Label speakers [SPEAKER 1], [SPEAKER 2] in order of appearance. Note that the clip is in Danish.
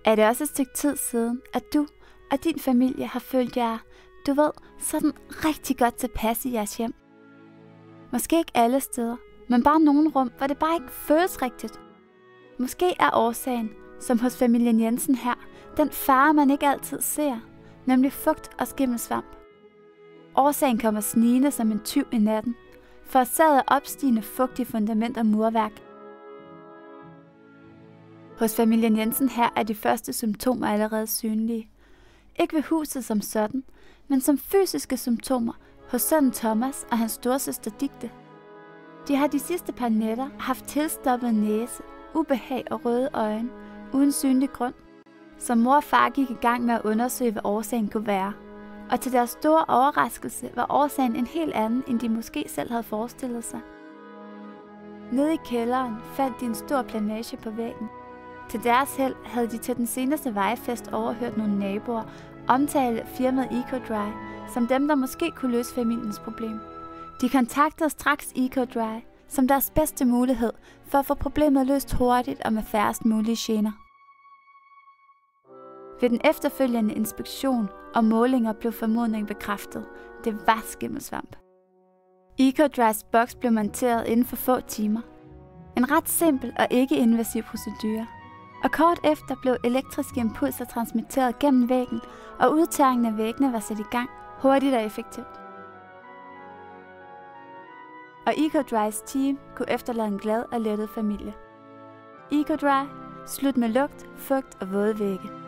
[SPEAKER 1] Er det også et stykke tid siden, at du og din familie har følt jer, sådan rigtig godt tilpas i jeres hjem? Måske ikke alle steder, men bare nogle rum, hvor det bare ikke føles rigtigt. Måske er årsagen, som hos familien Jensen her, den fare, man ikke altid ser, nemlig fugt og skimmelsvamp. Årsagen kommer snigende som en tyv i natten, forårsaget af opstigende fugtige fundament og murværk. Hos familien Jensen her er de første symptomer allerede synlige. Ikke ved huset som sådan, men som fysiske symptomer hos sønnen Thomas og hans storesøster Dicte. De har de sidste par nætter haft tilstoppet næse, ubehag og røde øjne, uden synlig grund. Så mor og far gik i gang med at undersøge, hvad årsagen kunne være. Og til deres store overraskelse var årsagen en helt anden, end de måske selv havde forestillet sig. Nede i kælderen fandt de en stor planage på væggen. Til deres held havde de til den seneste vejfest overhørt nogle naboer omtale firmaet EcoDry som dem, der måske kunne løse familiens problem. De kontaktede straks EcoDry som deres bedste mulighed for at få problemet løst hurtigt og med færrest mulige gener. Ved den efterfølgende inspektion og målinger blev formodningen bekræftet. Det var skimmelsvamp. EcoDrys boks blev monteret inden for få timer. En ret simpel og ikke-invasiv procedure. Og kort efter blev elektriske impulser transmitteret gennem væggen, og udtæringen af væggene var sat i gang hurtigt og effektivt. Og EcoDrys team kunne efterlade en glad og lettet familie. EcoDry, slut med lugt, fugt og våde vægge.